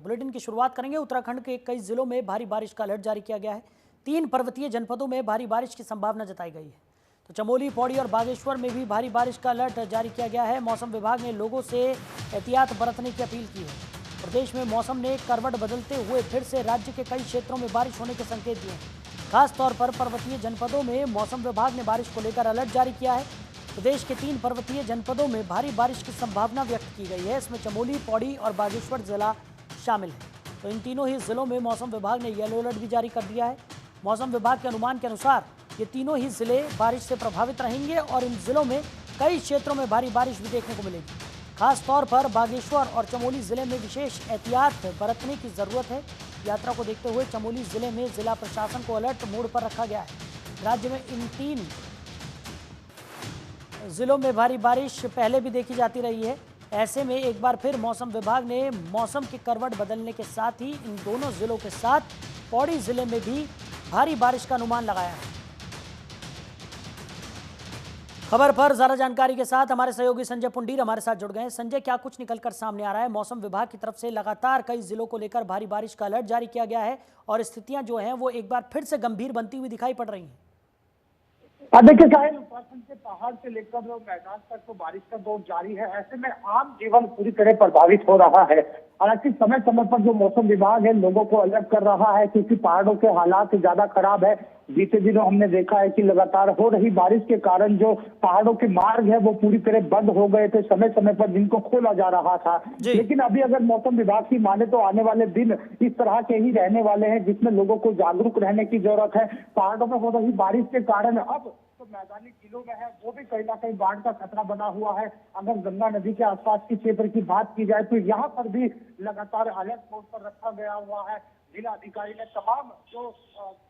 Bulletin की शुरुआत करेंगे। उत्तराखंड के कई जिलों में भारी बारिश का अलर्ट जारी किया गया है। 3 पर्वतीय जनपदों में भारी बारिश की संभावना जताई गई है। तो चमोली, पौड़ी और बागेश्वर में भी भारी बारिश का अलर्ट जारी किया गया है। मौसम विभाग ने लोगों से एहतियात बरतने की अपील की है। प्रदेश में मौसम ने करवट बदलते हुए फिर से राज्य के कई क्षेत्रों में बारिश होने के संकेत दिए हैं। खासतौर पर पर्वतीय जनपदों में मौसम विभाग ने बारिश को लेकर अलर्ट जारी किया है। प्रदेश के 3 पर्वतीय जनपदों में भारी बारिश की संभावना व्यक्त की गई है। इसमें चमोली, पौड़ी और बागेश्वर जिला शामिल है। तो इन तीनों ही जिलों में मौसम विभाग ने येलो अलर्ट भी जारी कर दिया है। मौसम विभाग के अनुमान के अनुसार ये तीनों ही जिले बारिश से प्रभावित रहेंगे और इन जिलों में कई क्षेत्रों में भारी बारिश भी देखने को मिलेगी। खास तौर पर बागेश्वर और चमोली जिले में विशेष एहतियात बरतने की जरूरत है। यात्रा को देखते हुए चमोली जिले में जिला प्रशासन को अलर्ट मोड पर रखा गया है। राज्य में इन 3 जिलों में भारी बारिश पहले भी देखी जाती रही है। ऐसे में एक बार फिर मौसम विभाग ने मौसम की करवट बदलने के साथ ही इन दोनों जिलों के साथ पौड़ी जिले में भी भारी बारिश का अनुमान लगाया है। खबर पर ज्यादा जानकारी के साथ हमारे सहयोगी संजय पुंडीर हमारे साथ जुड़ गए हैं। संजय, क्या कुछ निकलकर सामने आ रहा है? मौसम विभाग की तरफ से लगातार कई जिलों को लेकर भारी बारिश का अलर्ट जारी किया गया है और स्थितियां जो हैं वो एक बार फिर से गंभीर बनती हुई दिखाई पड़ रही हैं। देखिए साहिल, उत्तराखंड के पहाड़ से लेकर मैदान तक तो बारिश का दौर जारी है। ऐसे में आम जीवन पूरी तरह प्रभावित हो रहा है। हालांकि समय समय पर जो मौसम विभाग है लोगों को अलर्ट कर रहा है, क्योंकि पहाड़ों के हालात ज्यादा खराब है। बीते दिनों हमने देखा है कि लगातार हो रही बारिश के कारण जो पहाड़ों के मार्ग है वो पूरी तरह बंद हो गए थे। समय समय पर जिनको खोला जा रहा था, लेकिन अभी अगर मौसम विभाग की माने तो आने वाले दिन इस तरह के ही रहने वाले हैं, जिसमें लोगों को जागरूक रहने की जरूरत है। पहाड़ों में हो रही बारिश के कारण अब तो मैदानी जिलों में है वो भी कहीं ना कहीं बाढ़ का खतरा बना हुआ है। अगर गंगा नदी के आसपास के क्षेत्र की बात की जाए तो यहाँ पर भी लगातार अलर्ट मोड पर रखा गया हुआ है। जिला अधिकारी ने तमाम जो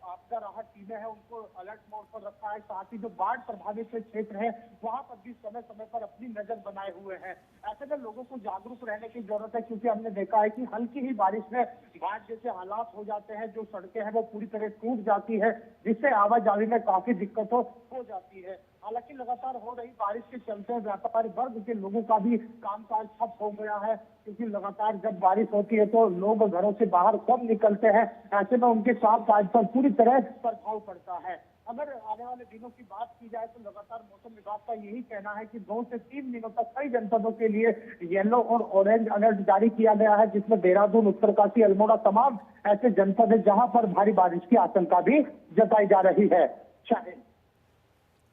आपदा राहत टीमें हैं उनको अलर्ट मोड पर रखा है। साथ ही जो बाढ़ प्रभावित क्षेत्र है वहां पर भी समय समय पर अपनी नजर बनाए हुए हैं। ऐसे में लोगों को जागरूक रहने की जरूरत है, क्योंकि हमने देखा है कि हल्की ही बारिश में बाढ़ जैसे हालात हो जाते हैं। जो सड़कें हैं वो पूरी तरह टूट जाती है, जिससे आवाजाही में काफी दिक्कतों हो जाती है। हालांकि लगातार हो रही बारिश के चलते व्यापारी वर्ग के लोगों का भी कामकाज ठप हो गया है, क्योंकि लगातार जब बारिश होती है तो लोग घरों से बाहर कम निकलते हैं। ऐसे में उनके कामकाज पर पूरी तरह प्रभाव पड़ता है। अगर आने वाले दिनों की बात की जाए तो लगातार मौसम विभाग का यही कहना है कि 2 से 3 दिनों तक कई जनपदों के लिए येलो और ऑरेंज अलर्ट जारी किया गया है, जिसमें देहरादून, उत्तरकाशी, अल्मोड़ा तमाम ऐसे जनपद है जहां पर भारी बारिश की आशंका भी जताई जा रही है। शायद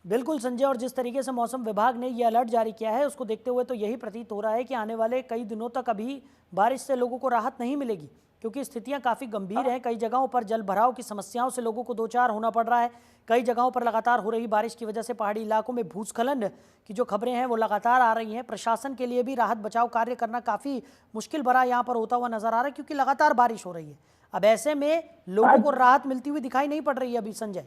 बिल्कुल संजय, और जिस तरीके से मौसम विभाग ने ये अलर्ट जारी किया है उसको देखते हुए तो यही प्रतीत हो रहा है कि आने वाले कई दिनों तक अभी बारिश से लोगों को राहत नहीं मिलेगी, क्योंकि स्थितियां काफ़ी गंभीर हैं। कई जगहों पर जल भराव की समस्याओं से लोगों को दो चार होना पड़ रहा है। कई जगहों पर लगातार हो रही बारिश की वजह से पहाड़ी इलाकों में भूस्खलन की जो खबरें हैं वो लगातार आ रही हैं। प्रशासन के लिए भी राहत बचाव कार्य करना काफ़ी मुश्किल भरा यहाँ पर होता हुआ नजर आ रहा है, क्योंकि लगातार बारिश हो रही है। अब ऐसे में लोगों को राहत मिलती हुई दिखाई नहीं पड़ रही है अभी संजय।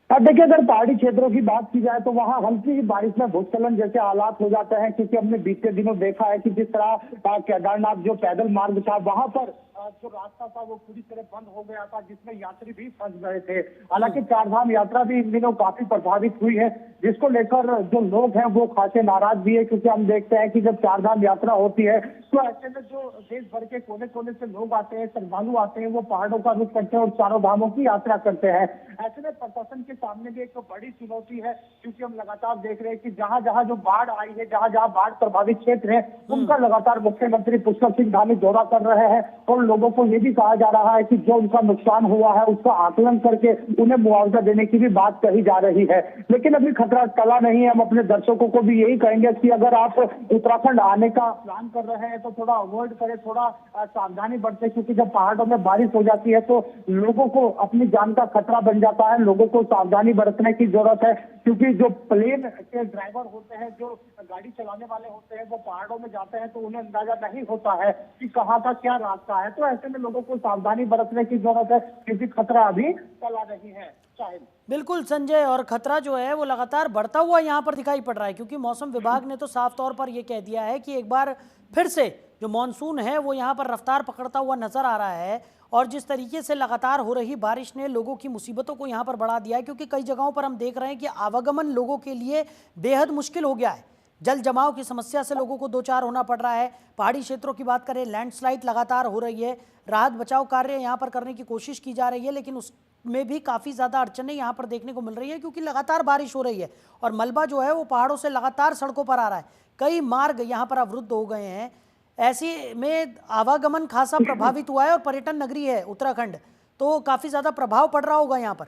अब देखिए, अगर पहाड़ी क्षेत्रों की बात की जाए तो वहां हल्की ही बारिश में भूस्खलन जैसे हालात हो जाते हैं, क्योंकि हमने बीते दिनों देखा है कि जिस तरह केदारनाथ जो पैदल मार्ग था वहां पर जो रास्ता था वो पूरी तरह बंद हो गया था, जिसमें यात्री भी फंस गए थे। हालांकि चारधाम यात्रा भी इन दिनों काफी प्रभावित हुई है, जिसको लेकर जो लोग हैं वो खासे नाराज भी है, क्योंकि हम देखते हैं कि जब चारधाम यात्रा होती है तो ऐसे में जो देश भर के कोने कोने से लोग आते हैं, श्रद्धालु आते हैं, वो पहाड़ों का रुख करते हैं और चारों धामों की यात्रा करते हैं। ऐसे में प्रशासन के सामने भी एक बड़ी चुनौती है, क्योंकि हम लगातार देख रहे हैं कि जहां जहां जो बाढ़ आई है, जहां जहां बाढ़ प्रभावित क्षेत्र है, उनका लगातार मुख्यमंत्री पुष्कर सिंह धामी दौरा कर रहे हैं और लोगों को ये भी कहा जा रहा है कि जो उनका नुकसान हुआ है उसका आकलन करके उन्हें मुआवजा देने की भी बात कही जा रही है। लेकिन अभी खतरा टला नहीं है। हम अपने दर्शकों को भी यही कहेंगे कि अगर आप उत्तराखंड आने का प्लान कर रहे हैं तो थोड़ा अवॉइड करें, थोड़ा सावधानी बरतें, क्योंकि जब पहाड़ों में बारिश हो जाती है तो लोगों को अपनी जान का खतरा बन जाता है। लोगों को सावधानी बरतने की जरूरत है, क्योंकि जो प्लेन के ड्राइवर होते हैं, जो गाड़ी चलाने वाले होते हैं, वो पहाड़ों में जाते हैं तो उन्हें अंदाजा नहीं होता है कि कहाँ का क्या रास्ता है। तो ऐसे में लोगों को सावधानी बरतने की जरूरत है, क्योंकि खतरा अभी टला नहीं है। शायद बिल्कुल संजय, और खतरा जो है वो लगातार बढ़ता हुआ यहाँ पर दिखाई पड़ रहा है, क्योंकि मौसम विभाग ने तो साफ तौर पर यह कह दिया है कि एक बार फिर से जो मानसून है वो यहाँ पर रफ्तार पकड़ता हुआ नजर आ रहा है। और जिस तरीके से लगातार हो रही बारिश ने लोगों की मुसीबतों को यहाँ पर बढ़ा दिया है, क्योंकि कई जगहों पर हम देख रहे हैं कि आवागमन लोगों के लिए बेहद मुश्किल हो गया है। जल जमाव की समस्या से लोगों को दो चार होना पड़ रहा है। पहाड़ी क्षेत्रों की बात करें, लैंडस्लाइड लगातार हो रही है। राहत बचाव कार्य यहाँ पर करने की कोशिश की जा रही है, लेकिन उसमें भी काफ़ी ज़्यादा अड़चनें यहाँ पर देखने को मिल रही है, क्योंकि लगातार बारिश हो रही है और मलबा जो है वो पहाड़ों से लगातार सड़कों पर आ रहा है। कई मार्ग यहाँ पर अवरुद्ध हो गए हैं। ऐसे में आवागमन खासा प्रभावित हुआ है और पर्यटन नगरी है उत्तराखंड, तो काफ़ी ज़्यादा प्रभाव पड़ रहा होगा यहाँ पर।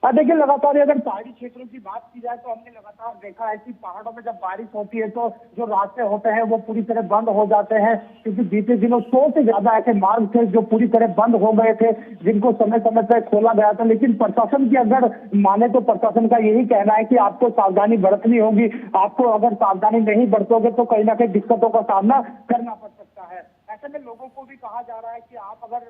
देखिए, लगातार अगर पहाड़ी क्षेत्रों की बात की जाए तो हमने लगातार देखा है कि पहाड़ों में जब बारिश होती है तो जो रास्ते होते हैं वो पूरी तरह बंद हो जाते हैं, क्योंकि बीते दिनों 100 से ज्यादा ऐसे मार्ग थे जो पूरी तरह बंद हो गए थे, जिनको समय समय पर खोला गया था। लेकिन प्रशासन की अगर माने तो प्रशासन का यही कहना है कि आपको सावधानी बरतनी होगी। आपको अगर सावधानी नहीं बरतोगे तो कहीं ना कहीं दिक्कतों का सामना करना पड़ सकता है। ऐसे में लोगों को भी कहा जा रहा है कि आप अगर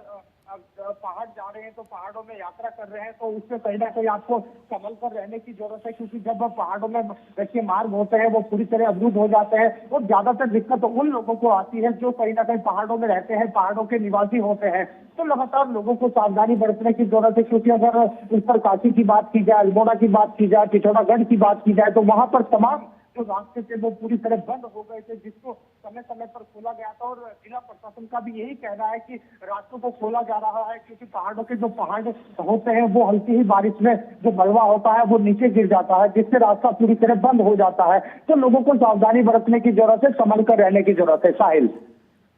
पहाड़ जा रहे हैं तो पहाड़ों में यात्रा कर रहे हैं तो उससे कहीं ना कहीं आपको संभल कर रहने की जरूरत है, क्योंकि जब पहाड़ों में देखिए मार्ग होते हैं वो पूरी तरह अवरुद्ध हो जाते हैं और ज्यादातर दिक्कत तो उन लोगों को आती है जो कहीं ना कहीं पहाड़ों में रहते हैं, पहाड़ों के निवासी होते हैं। तो लगातार लोगों को सावधानी बरतने की जरूरत है, क्योंकि अगर उत्तरकाशी की बात की जाए, अल्मोड़ा की बात की जाए, पिथौरागढ़ की बात की जाए तो वहां पर तमाम जो रास्ते थे वो पूरी तरह बंद हो गए थे, जिसको समय समय पर खोला गया था। और जिला प्रशासन का भी यही कहना है कि रास्तों को खोला जा रहा है, क्योंकि पहाड़ों के जो पहाड़ होते हैं वो हल्की ही बारिश में जो मलबा होता है वो नीचे गिर जाता है, जिससे रास्ता पूरी तरह बंद हो जाता है। तो लोगों को सावधानी बरतने की जरूरत है, संभल कर रहने की जरूरत है। साहिल,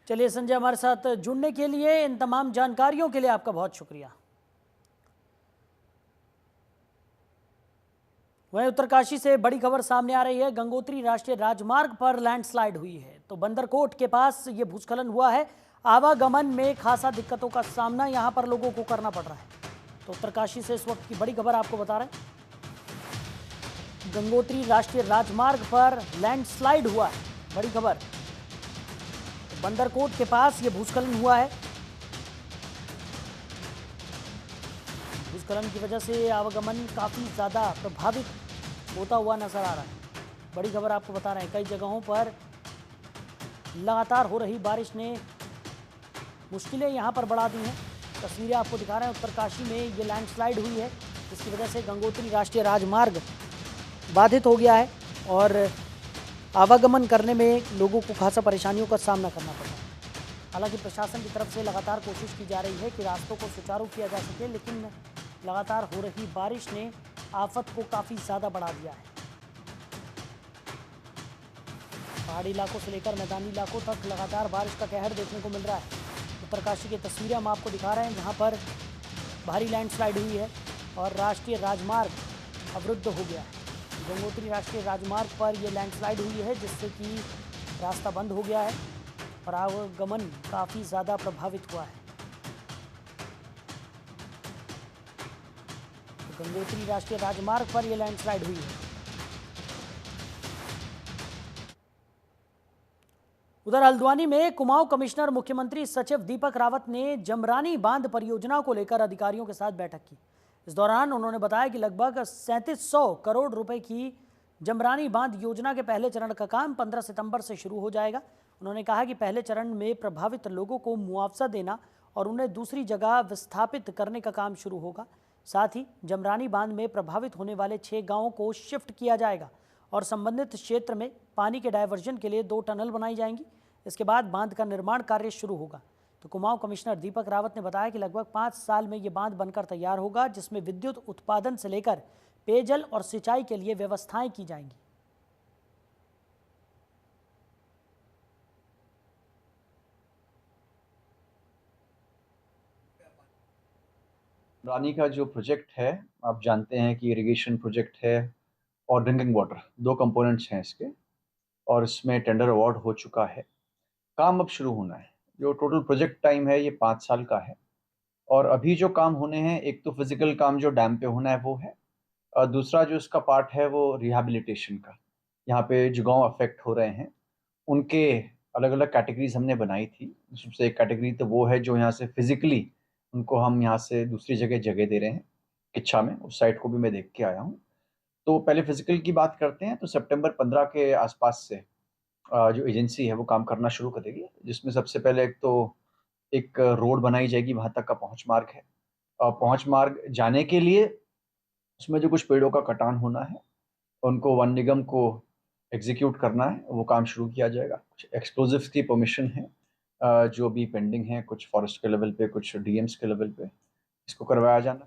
चलिए संजय, हमारे साथ जुड़ने के लिए, इन तमाम जानकारियों के लिए आपका बहुत शुक्रिया। वहीं उत्तरकाशी से बड़ी खबर सामने आ रही है। गंगोत्री राष्ट्रीय राजमार्ग पर लैंडस्लाइड हुई है, तो बंदरकोट के पास ये भूस्खलन हुआ है। आवागमन में खासा दिक्कतों का सामना यहां पर लोगों को करना पड़ रहा है। तो उत्तरकाशी से इस वक्त की बड़ी खबर आपको बता रहे हैं। गंगोत्री राष्ट्रीय राजमार्ग पर लैंडस्लाइड हुआ है, बड़ी खबर। तो बंदरकोट के पास ये भूस्खलन हुआ है। भूस्खलन की वजह से आवागमन काफ़ी ज़्यादा प्रभावित होता हुआ नजर आ रहा है। बड़ी खबर आपको बता रहे हैं, कई जगहों पर लगातार हो रही बारिश ने मुश्किलें यहां पर बढ़ा दी हैं। तस्वीरें आपको दिखा रहे हैं, उत्तरकाशी में ये लैंडस्लाइड हुई है, जिसकी वजह से गंगोत्री राष्ट्रीय राजमार्ग बाधित हो गया है और आवागमन करने में लोगों को खासा परेशानियों का सामना करना पड़ रहा है। हालांकि प्रशासन की तरफ से लगातार कोशिश की जा रही है कि रास्तों को सुचारू किया जा सके, लेकिन लगातार हो रही बारिश ने आफत को काफ़ी ज़्यादा बढ़ा दिया है। पहाड़ी इलाकों से लेकर मैदानी इलाकों तक लगातार बारिश का कहर देखने को मिल रहा है। उत्तरकाशी की तस्वीरें हम आपको दिखा रहे हैं, जहां पर भारी लैंडस्लाइड हुई है और राष्ट्रीय राजमार्ग अवरुद्ध हो गया है। गंगोत्री राष्ट्रीय राजमार्ग पर यह लैंडस्लाइड हुई है, जिससे कि रास्ता बंद हो गया है और आवागमन काफ़ी ज़्यादा प्रभावित हुआ है। तो गंगोत्री राष्ट्रीय राजमार्ग पर यह लैंडस्लाइड हुई है। उधर हल्द्वानी में कुमाऊं कमिश्नर मुख्यमंत्री सचिव दीपक रावत ने जमरानी बांध परियोजना को लेकर अधिकारियों के साथ बैठक की। इस दौरान उन्होंने बताया कि लगभग 3700 करोड़ रुपए की जमरानी बांध योजना के पहले चरण का काम 15 सितंबर से शुरू हो जाएगा। उन्होंने कहा कि पहले चरण में प्रभावित लोगों को मुआवजा देना और उन्हें दूसरी जगह विस्थापित करने का काम शुरू होगा। साथ ही जमरानी बांध में प्रभावित होने वाले 6 गाँवों को शिफ्ट किया जाएगा और संबंधित क्षेत्र में पानी के डायवर्जन के लिए 2 टनल बनाई जाएंगी। इसके बाद बांध का निर्माण कार्य शुरू होगा। तो कुमाऊं कमिश्नर दीपक रावत ने बताया कि लगभग 5 साल में ये बांध बनकर तैयार होगा, जिसमें विद्युत उत्पादन से लेकर पेयजल और सिंचाई के लिए व्यवस्थाएं की जाएंगी। रानी का जो प्रोजेक्ट है, आप जानते हैं कि इरिगेशन प्रोजेक्ट है और ड्रिंकिंग वाटर, 2 कंपोनेंट्स हैं इसके, और इसमें टेंडर अवार्ड हो चुका है। काम अब शुरू होना है। जो टोटल प्रोजेक्ट टाइम है ये 5 साल का है और अभी जो काम होने हैं, एक तो फिजिकल काम जो डैम पे होना है वो है, और दूसरा जो इसका पार्ट है वो रिहैबिलिटेशन का। यहाँ पे जो गाँव अफेक्ट हो रहे हैं उनके अलग अलग कैटेगरीज हमने बनाई थी। सबसे एक कैटेगरी तो वो है जो यहाँ से फिजिकली उनको हम यहाँ से दूसरी जगह दे रहे हैं। किच्छा में उस साइट को भी मैं देख के आया हूँ। तो पहले फिजिकल की बात करते हैं, तो सितंबर 15 के आसपास से जो एजेंसी है वो काम करना शुरू करेगी, जिसमें सबसे पहले एक रोड बनाई जाएगी, वहाँ तक का पहुँच मार्ग है। पहुँच मार्ग जाने के लिए उसमें जो कुछ पेड़ों का कटान होना है उनको वन निगम को एग्जीक्यूट करना है वो काम शुरू किया जाएगा। कुछ एक्सप्लोजिव्स की परमिशन है जो भी पेंडिंग है, कुछ फॉरेस्ट के लेवल पे, कुछ डीएम्स के लेवल पे, इसको करवाया जाना।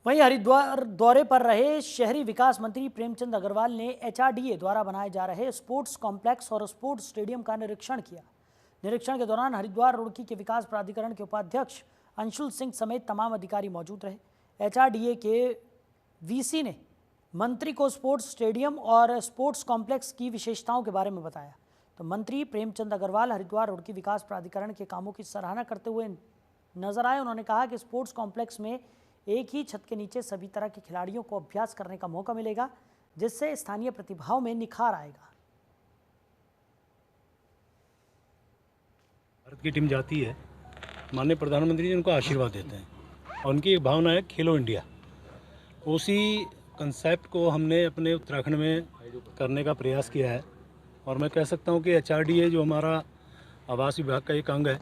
वहीं हरिद्वार दौरे पर रहे शहरी विकास मंत्री प्रेमचंद अग्रवाल ने एचआरडीए द्वारा बनाए जा रहे स्पोर्ट्स कॉम्प्लेक्स और स्पोर्ट्स स्टेडियम का निरीक्षण किया। निरीक्षण के दौरान हरिद्वार रुड़की के विकास प्राधिकरण के उपाध्यक्ष अंशुल सिंह समेत तमाम अधिकारी मौजूद रहे। एचआरडीए के वीसी ने मंत्री को स्पोर्ट्स स्टेडियम और स्पोर्ट्स कॉम्प्लेक्स की विशेषताओं के बारे में बताया। तो मंत्री प्रेमचंद अग्रवाल हरिद्वार रुड़की विकास प्राधिकरण के कामों की सराहना करते हुए नजर आए। उन्होंने कहा कि स्पोर्ट्स कॉम्प्लेक्स में एक ही छत के नीचे सभी तरह के खिलाड़ियों को अभ्यास करने का मौका मिलेगा, जिससे स्थानीय प्रतिभाओं में निखार आएगा। भारत की टीम जाती है, माननीय प्रधानमंत्री जी उनको आशीर्वाद देते हैं और उनकी एक भावना है खेलो इंडिया। उसी कंसेप्ट को हमने अपने उत्तराखंड में करने का प्रयास किया है और मैं कह सकता हूँ कि एचआरडीए जो हमारा आवास विभाग का एक अंग है,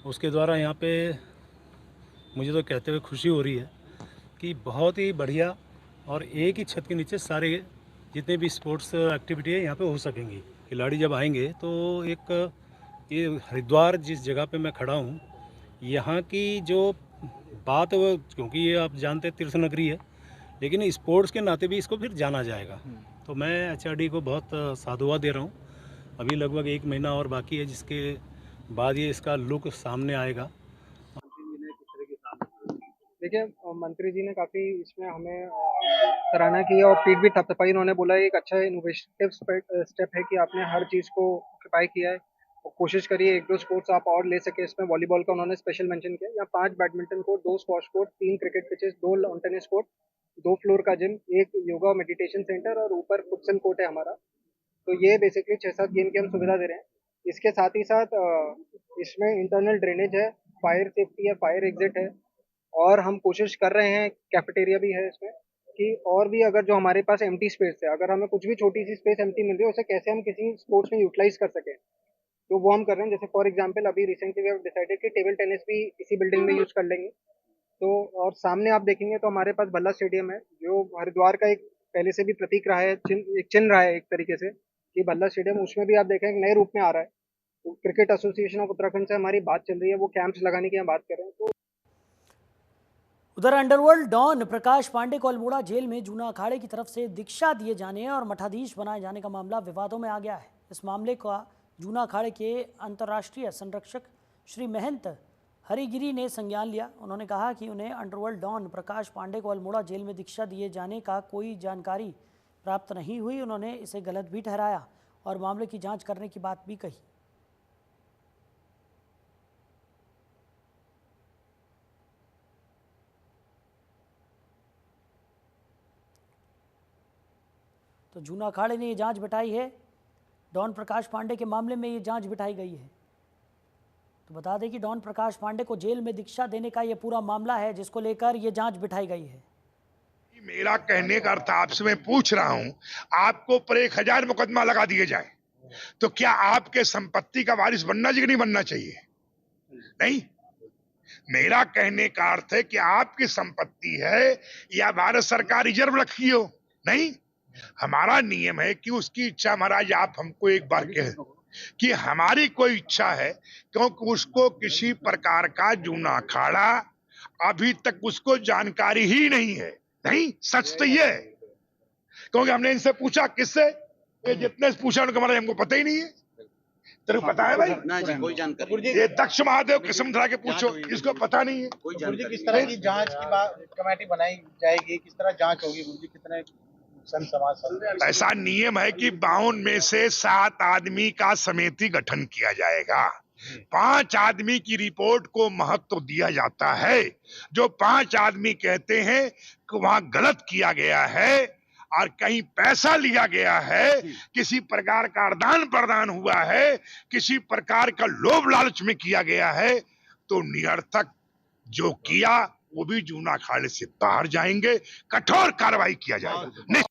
उसके द्वारा यहाँ पे मुझे तो कहते हुए खुशी हो रही है कि बहुत ही बढ़िया और एक ही छत के नीचे सारे जितने भी स्पोर्ट्स एक्टिविटी है यहाँ पे हो सकेंगी। खिलाड़ी जब आएंगे तो एक ये हरिद्वार जिस जगह पे मैं खड़ा हूँ, यहाँ की जो बात है वो, क्योंकि ये आप जानते हैं तीर्थ नगरी है, लेकिन स्पोर्ट्स के नाते भी इसको फिर जाना जाएगा। तो मैं एचआरडी को बहुत साधुवाद दे रहा हूँ। अभी लगभग 1 महीना और बाकी है, जिसके बाद ये इसका लुक सामने आएगा। देखिए, मंत्री जी ने काफ़ी इसमें हमें सराहना की और पीठ भी थपथपाई। उन्होंने बोला एक अच्छा इनोवेटिव स्टेप है कि आपने हर चीज़ को ऑक्यूपाई किया है और कोशिश करिए 1-2 स्पोर्ट्स आप और ले सके। इसमें वॉलीबॉल का उन्होंने स्पेशल मेंशन किया। यहाँ 5 badminton court, 2 squash court, 3 cricket pitches, 2 lawn tennis court, 2 floor का जिम, 1 योगा और मेडिटेशन सेंटर और ऊपर फुटसल कोर्ट है हमारा। तो ये बेसिकली 6-7 गेम की हम सुविधा दे रहे हैं। इसके साथ ही साथ इसमें इंटरनल ड्रेनेज है, फायर सेफ्टी है, फायर एग्जिट है और हम कोशिश कर रहे हैं, कैफेटेरिया भी है इसमें, कि और भी अगर जो हमारे पास एम्प्टी स्पेस है, अगर हमें कुछ भी छोटी सी स्पेस एम्प्टी मिल रही है, उसे कैसे हम किसी स्पोर्ट्स में यूटिलाइज कर सकें, तो वो हम कर रहे हैं। जैसे फॉर एग्जांपल अभी रिसेंटली वी हैव डिसाइडेड कि टेबल टेनिस भी इसी बिल्डिंग में यूज कर लेंगे। तो और सामने आप देखेंगे तो हमारे पास भल्ला स्टेडियम है, जो हरिद्वार का एक पहले से भी प्रतीक रहा है, एक चिन्ह रहा है एक तरीके से कि भल्ला स्टेडियम, उसमें भी आप देखें एक नए रूप में आ रहा है। तो क्रिकेट एसोसिएशन ऑफ उत्तराखंड से हमारी बात चल रही है, वो कैंप्स लगाने की हम बात कर रहे हैं। तो उधर अंडरवर्ल्ड डॉन प्रकाश पांडे को अल्मोड़ा जेल में जूना अखाड़े की तरफ से दीक्षा दिए जाने और मठाधीश बनाए जाने का मामला विवादों में आ गया है। इस मामले का जूना अखाड़े के अंतर्राष्ट्रीय संरक्षक श्री महंत हरिगिरी ने संज्ञान लिया। उन्होंने कहा कि उन्हें अंडरवर्ल्ड डॉन प्रकाश पांडे को अल्मोड़ा जेल में दीक्षा दिए जाने का कोई जानकारी प्राप्त नहीं हुई। उन्होंने इसे गलत भी ठहराया और मामले की जांच करने की बात भी कही। तो जूना अखाड़े ने ये जांच बिठाई है। डॉन प्रकाश पांडे के मामले में ये जांच बिठाई गई है। तो बता दें कि डॉन प्रकाश पांडे को जेल में दीक्षा देने का ये पूरा मामला है, जिसको लेकर ये जांच बिठाई गई है। मेरा कहने का अर्थ आपसे मैं पूछ रहा हूं, आपको पर 1000 मुकदमा लगा दिए जाए तो क्या आपके संपत्ति का वारिस बनना चाहिए कि नहीं बनना चाहिए? नहीं। मेरा कहने का अर्थ है कि आपकी संपत्ति है या भारत सरकार रिजर्व रखी हो। नहीं, हमारा नियम है कि उसकी इच्छा, महाराज आप हमको एक बार कह कि हमारी कोई इच्छा है, क्योंकि उसको किसी प्रकार का जूना अखाड़ा अभी तक उसको जानकारी ही नहीं है। नहीं, सच तो ये है, क्योंकि हमने इनसे पूछा, किससे, ये जितने से पूछा उनको हमारे हमको पता ही नहीं है। तेरे को पता है भाई? ना जी, कोई जानकारी। ये दक्ष महादेव किस्म धरा के पूछो, इसको पता नहीं है। कोई जानकारी। किस तरह की जांच की बात कमेटी बनाई जाएगी, किस तरह जांच होगी गुरुजी, कितने समाज? ऐसा नियम है कि 52 में से 7 आदमी का समिति गठन किया जाएगा। 5 आदमी की रिपोर्ट को महत्व दिया जाता है। जो 5 आदमी कहते हैं कि वहां गलत किया गया है और कहीं पैसा लिया गया है, किसी प्रकार का आदान प्रदान हुआ है, किसी प्रकार का लोभ लालच में किया गया है, तो निरर्थक जो किया वो भी जूना अखाड़े से बाहर जाएंगे, कठोर कार्रवाई किया जाएगा।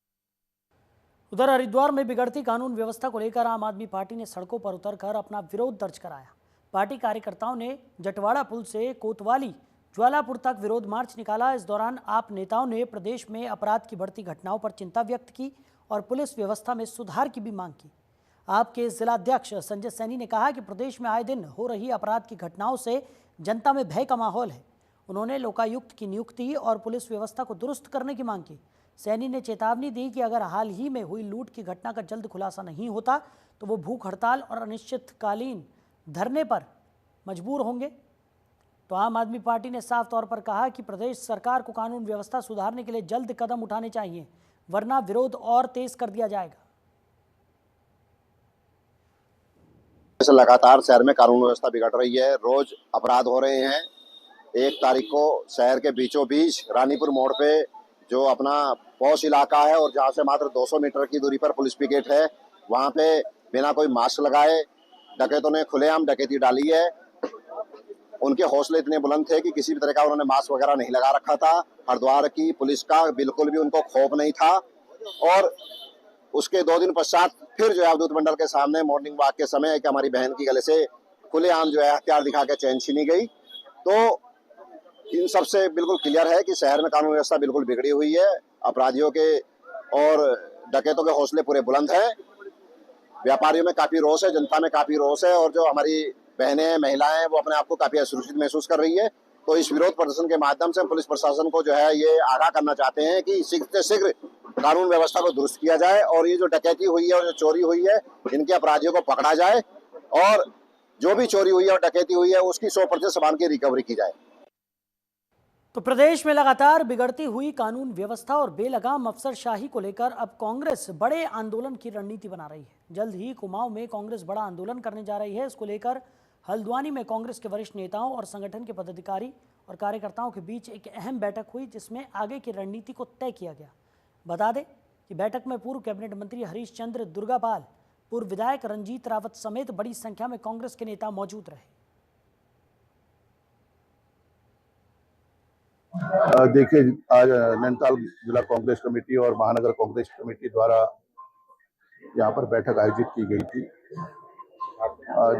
उधर हरिद्वार में बिगड़ती कानून व्यवस्था को लेकर आम आदमी पार्टी ने सड़कों पर उतरकर अपना विरोध दर्ज कराया। पार्टी कार्यकर्ताओं ने जटवाड़ा पुल से कोतवाली ज्वालापुर तक विरोध मार्च निकाला। इस दौरान आप नेताओं ने प्रदेश में अपराध की बढ़ती घटनाओं पर चिंता व्यक्त की और पुलिस व्यवस्था में सुधार की भी मांग की। आपके जिलाध्यक्ष संजय सैनी ने कहा कि प्रदेश में आए दिन हो रही अपराध की घटनाओं से जनता में भय का माहौल है। उन्होंने लोकायुक्त की नियुक्ति और पुलिस व्यवस्था को दुरुस्त करने की मांग की। सैनी ने चेतावनी दी कि अगर हाल ही में हुई लूट की घटना का जल्द खुलासा नहीं होता तो वो भूख हड़ताल और अनिश्चितकालीन धरने पर मजबूर होंगे। तो आम आदमी पार्टी ने साफ तौर पर कहा कि प्रदेश सरकार को कानून व्यवस्था सुधारने के लिए जल्द कदम उठाने चाहिए, वरना विरोध और तेज कर दिया जाएगा। लगातार शहर में कानून व्यवस्था बिगड़ रही है, रोज अपराध हो रहे हैं। 1 तारीख को शहर के बीचों बीच रानीपुर मोड़ पे जो अपना पॉश इलाका है और जहां से मात्र 200 मीटर की दूरी पर पुलिस पिकेट है, वहां पे बिना कोई मास्क लगाए डकैतों ने खुलेआम डकैती डाली है। उनके हौसले इतने बुलंद थे कि किसी भी तरह का उन्होंने मास्क वगैरह नहीं लगा रखा था। हरिद्वार की पुलिस का बिल्कुल भी उनको खौफ नहीं था। और उसके 2 दिन पश्चात फिर जो है अवधूत मंडल के सामने मॉर्निंग वॉक के समय एक हमारी बहन की गले से खुलेआम जो है हथियार दिखा के चैन छीनी गई। तो इन सबसे बिल्कुल क्लियर है कि शहर में कानून व्यवस्था बिल्कुल बिगड़ी हुई है। अपराधियों के और डकैतों के हौसले पूरे बुलंद हैं। व्यापारियों में काफी रोष है, जनता में काफी रोष है और जो हमारी बहनें महिलाएं वो अपने आप को काफी असुरक्षित महसूस कर रही है। तो इस विरोध प्रदर्शन के माध्यम से हम पुलिस प्रशासन को जो है ये आगाह करना चाहते हैं कि शीघ्र से शीघ्र कानून व्यवस्था को दुरुस्त किया जाए और ये जो डकैती हुई है और जो चोरी हुई है इनके अपराधियों को पकड़ा जाए और जो भी चोरी हुई है और डकैती हुई है उसकी 100% सामान की रिकवरी की जाए। तो प्रदेश में लगातार बिगड़ती हुई कानून व्यवस्था और बेलगाम अफसरशाही को लेकर अब कांग्रेस बड़े आंदोलन की रणनीति बना रही है। जल्द ही कुमाऊं में कांग्रेस बड़ा आंदोलन करने जा रही है। इसको लेकर हल्द्वानी में कांग्रेस के वरिष्ठ नेताओं और संगठन के पदाधिकारी और कार्यकर्ताओं के बीच एक अहम बैठक हुई, जिसमें आगे की रणनीति को तय किया गया। बता दें कि बैठक में पूर्व कैबिनेट मंत्री हरीश चंद्र दुर्गापाल, पूर्व विधायक रंजीत रावत समेत बड़ी संख्या में कांग्रेस के नेता मौजूद रहे। देखिए, आज नैनीताल जिला कांग्रेस कमेटी और महानगर कांग्रेस कमेटी द्वारा यहाँ पर बैठक आयोजित की गई थी,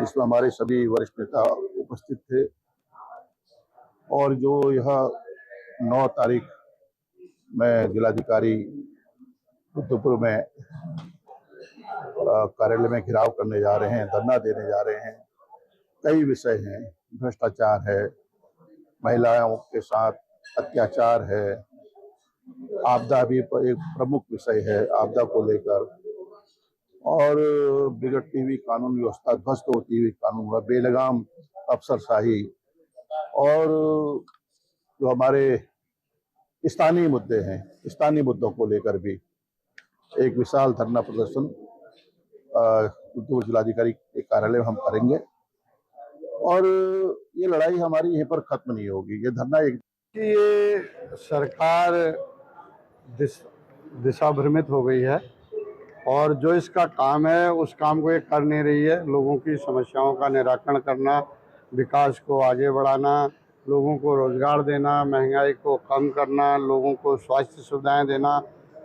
जिसमें हमारे सभी वरिष्ठ नेता उपस्थित थे। और जो यह 9 तारीख में जिलाधिकारी रुद्रपुर में कार्यालय में घेराव करने जा रहे हैं, धरना देने जा रहे हैं। कई विषय हैं, भ्रष्टाचार है, महिलाओं के साथ अत्याचार है, आपदा भी एक प्रमुख विषय है, आपदा को लेकर, और बिगड़ती हुई कानून व्यवस्था, ध्वस्त होती हुई कानून, बेलगाम अफसरशाही और जो हमारे स्थानीय मुद्दे हैं, स्थानीय मुद्दों को लेकर भी एक विशाल धरना प्रदर्शन जिलाधिकारी के कार्यालय में हम करेंगे। और ये लड़ाई हमारी यहीं पर खत्म नहीं होगी। ये धरना एक ये सरकार दिशा भ्रमित हो गई है और जो इसका काम है उस काम को ये कर नहीं रही है। लोगों की समस्याओं का निराकरण करना, विकास को आगे बढ़ाना, लोगों को रोजगार देना, महंगाई को कम करना, लोगों को स्वास्थ्य सुविधाएं देना,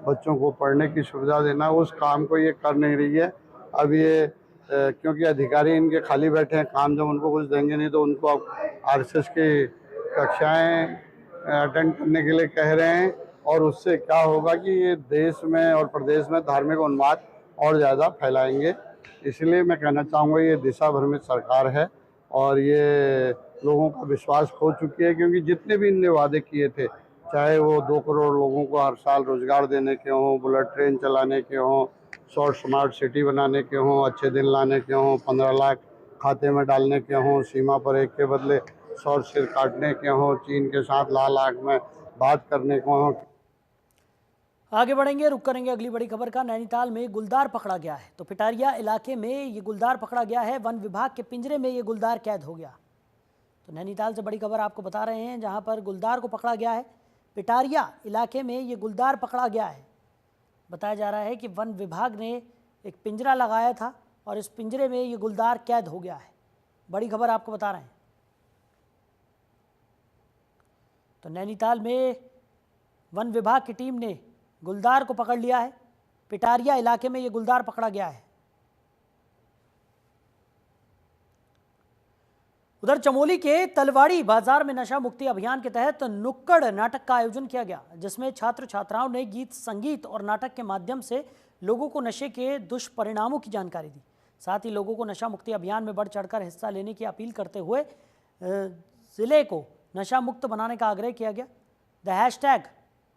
बच्चों को पढ़ने की सुविधा देना, उस काम को ये कर नहीं रही है। अब ये क्योंकि अधिकारी इनके खाली बैठे हैं, काम जब उनको कुछ देंगे नहीं तो उनको अब आरएसएस की कक्षाएं अटेंड करने के लिए कह रहे हैं। और उससे क्या होगा कि ये देश में और प्रदेश में धार्मिक उन्माद और ज़्यादा फैलाएंगे। इसलिए मैं कहना चाहूँगा ये दिशा भ्रमित सरकार है और ये लोगों का विश्वास खो चुकी है। क्योंकि जितने भी इनने वादे किए थे, चाहे वो 2 करोड़ लोगों को हर साल रोजगार देने के हों, बुलेट ट्रेन चलाने के हों, शॉर्ट स्मार्ट सिटी बनाने के हों, अच्छे दिन लाने के हों, 15 लाख खाते में डालने के हों, सीमा पर एक के बदले 100 सिर काटने के हों, चीन के साथ लाल आग में बात करने को हों। आगे बढ़ेंगे, रुक करेंगे अगली बड़ी खबर का। नैनीताल में गुलदार पकड़ा गया है। तो पिटारिया इलाके में ये गुलदार पकड़ा गया है। वन विभाग के पिंजरे में ये गुलदार कैद हो गया। तो नैनीताल से बड़ी खबर आपको बता रहे हैं, जहां पर गुलदार को पकड़ा गया है। पिटारिया इलाके में ये गुलदार पकड़ा गया है। बताया जा रहा है कि वन विभाग ने एक पिंजरा लगाया था और इस पिंजरे में ये गुलदार कैद हो गया है। बड़ी खबर आपको बता रहे हैं। तो नैनीताल में वन विभाग की टीम ने गुलदार को पकड़ लिया है। पिटारिया इलाके में ये गुलदार पकड़ा गया है। उधर चमोली के तलवाड़ी बाजार में नशा मुक्ति अभियान के तहत नुक्कड़ नाटक का आयोजन किया गया, जिसमें छात्र छात्राओं ने गीत संगीत और नाटक के माध्यम से लोगों को नशे के दुष्परिणामों की जानकारी दी। साथ ही लोगों को नशा मुक्ति अभियान में बढ़ चढ़कर हिस्सा लेने की अपील करते हुए जिले को नशा मुक्त बनाने का आग्रह किया गया। द हैशटैग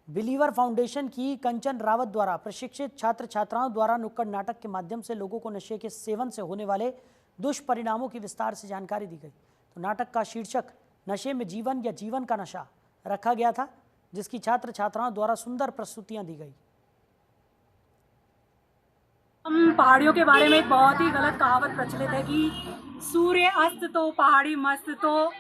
बिलीवर फाउंडेशन की कंचन रावत द्वारा प्रशिक्षित छात्र छात्राओं द्वारा नुक्कड़ नाटक के माध्यम से लोगों को नशे के सेवन से होने वाले दुष्परिणामों की विस्तार से जानकारी दी गई। तो नाटक का शीर्षक नशे में जीवन या जीवन का नशा रखा गया था, जिसकी छात्र छात्राओं द्वारा सुंदर प्रस्तुतियां दी गई। हम पहाड़ियों के बारे में एक बहुत ही गलत कहावत प्रचलित है कि सूर्य अस्त तो पहाड़ी मस्त। तो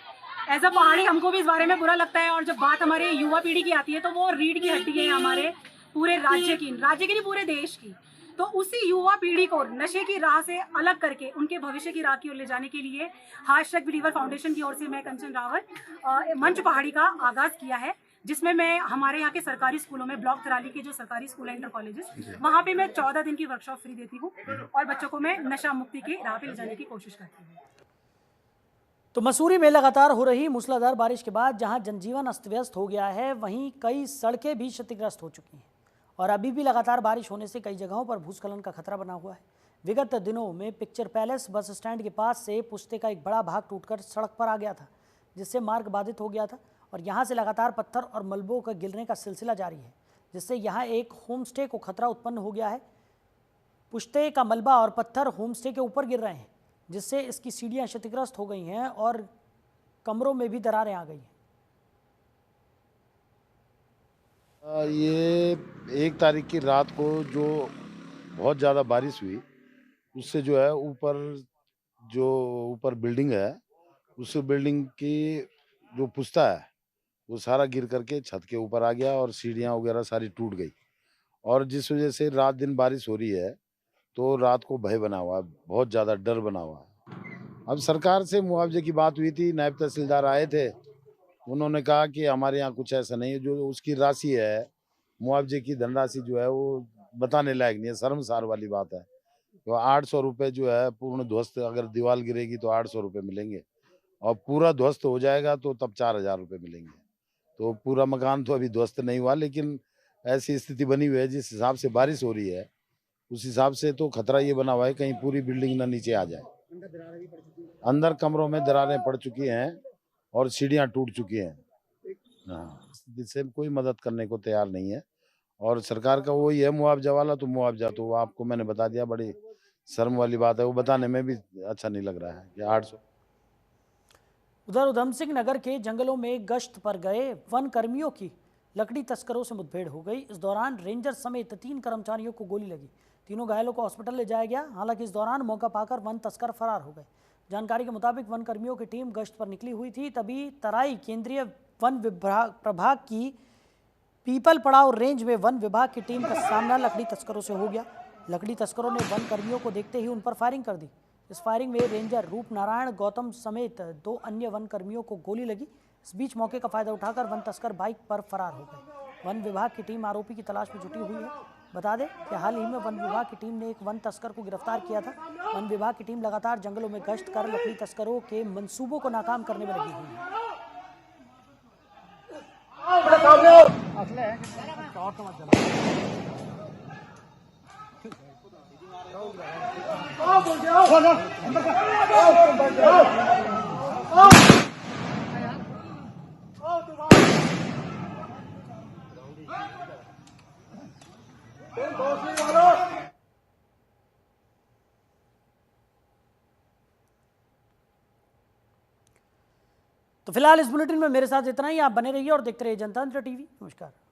एज अ पहाड़ी हमको भी इस बारे में बुरा लगता है। और जब बात हमारे युवा पीढ़ी की आती है तो वो रीढ़ की हड्डी है हमारे पूरे राज्य की नहीं पूरे देश की। तो उसी युवा पीढ़ी को नशे की राह से अलग करके उनके भविष्य की राह की ओर ले जाने के लिए हैशटैग बिलीवर फाउंडेशन की ओर से मैं कंचन रावत मंच पहाड़ी का आगाज़ किया है, जिसमें मैं हमारे यहाँ के सरकारी स्कूलों में ब्लॉक तराली के जो सरकारी स्कूल है इंटर कॉलेजेस, वहाँ पे मैं 14 दिन की वर्कशॉप फ्री देती हूँ और बच्चों को मैं नशा मुक्ति की राह पे ले जाने की कोशिश करती हूँ। तो मसूरी में लगातार हो रही मूसलाधार बारिश के बाद जहां जनजीवन अस्त व्यस्त हो गया है, वहीं कई सड़कें भी क्षतिग्रस्त हो चुकी हैं और अभी भी लगातार बारिश होने से कई जगहों पर भूस्खलन का खतरा बना हुआ है। विगत दिनों में पिक्चर पैलेस बस स्टैंड के पास से पुश्ते का एक बड़ा भाग टूटकर सड़क पर आ गया था, जिससे मार्ग बाधित हो गया था और यहाँ से लगातार पत्थर और मलबों का गिरने का सिलसिला जारी है, जिससे यहाँ एक होम स्टे को खतरा उत्पन्न हो गया है। पुश्ते का मलबा और पत्थर होम स्टे के ऊपर गिर रहे हैं, जिससे इसकी सीढ़ियाँ क्षतिग्रस्त हो गई हैं और कमरों में भी दरारें आ गई हैं। ये 1 तारीख की रात को जो बहुत ज़्यादा बारिश हुई, उससे जो है ऊपर बिल्डिंग है, उस बिल्डिंग की जो पुश्ता है वो सारा गिर करके छत के ऊपर आ गया और सीढ़ियाँ वगैरह सारी टूट गई। और जिस वजह से रात दिन बारिश हो रही है तो रात को भय बना हुआ है, बहुत ज़्यादा डर बना हुआ है। अब सरकार से मुआवजे की बात हुई थी, नायब तहसीलदार आए थे, उन्होंने कहा कि हमारे यहाँ कुछ ऐसा नहीं है। जो उसकी राशि है, मुआवजे की धनराशि जो है वो बताने लायक नहीं है, शर्मसार वाली बात है। तो 800 रुपये जो है पूर्ण ध्वस्त, अगर दीवार गिरेगी तो 800 रुपये मिलेंगे और पूरा ध्वस्त हो जाएगा तो तब 4000 रुपये मिलेंगे। तो पूरा मकान तो अभी ध्वस्त नहीं हुआ, लेकिन ऐसी स्थिति बनी हुई है जिस हिसाब से बारिश हो रही है उस हिसाब से तो खतरा ये बना हुआ है कहीं पूरी बिल्डिंग ना नीचे आ जाए। अंदर कमरों में दरारें पड़ चुकी हैं और सीढ़ियाँ टूट चुकी हैं। हाँ, जिससे कोई मदद करने को तैयार नहीं है और सरकार का वही है मुआवजा वाला। तो मुआवजा तो आपको मैंने बता दिया, बड़ी शर्म वाली बात है, वो बताने में भी अच्छा नहीं लग रहा है कि 800। उधर उधम सिंह नगर के जंगलों में गश्त पर गए वन कर्मियों की लकड़ी तस्करों से मुठभेड़ हो गई। इस दौरान रेंजर समेत 3 कर्मचारियों को गोली लगी। तीनों घायलों को हॉस्पिटल ले जाया गया। हालांकि इस दौरान मौका पाकर वन तस्कर फरार हो गए। जानकारी के मुताबिक वन कर्मियों की टीम गश्त पर निकली हुई थी, तभी तराई केंद्रीय वन प्रभाग की पीपल पड़ाव रेंज में वन विभाग की टीम का सामना लकड़ी तस्करों से हो गया। लकड़ी तस्करों ने वन कर्मियों को देखते ही उन पर फायरिंग कर दी। इस फायरिंग में रेंजर रूप नारायण गौतम समेत 2 अन्य वन कर्मियों को गोली लगी। इस बीच मौके का फायदा उठाकर वन तस्कर बाइक पर फरार हो गए। वन विभाग की टीम आरोपी की तलाश में जुटी हुई है। बता दें कि हाल ही में वन विभाग की टीम ने एक वन तस्कर को गिरफ्तार किया था। वन विभाग की टीम लगातार जंगलों में गश्त कर लकड़ी तस्करों के मंसूबों को नाकाम करने में लगी हुई है। तो फिलहाल इस बुलेटिन में मेरे साथ इतना ही। आप बने रहिए और देखते रहिए जनतंत्र टीवी। नमस्कार।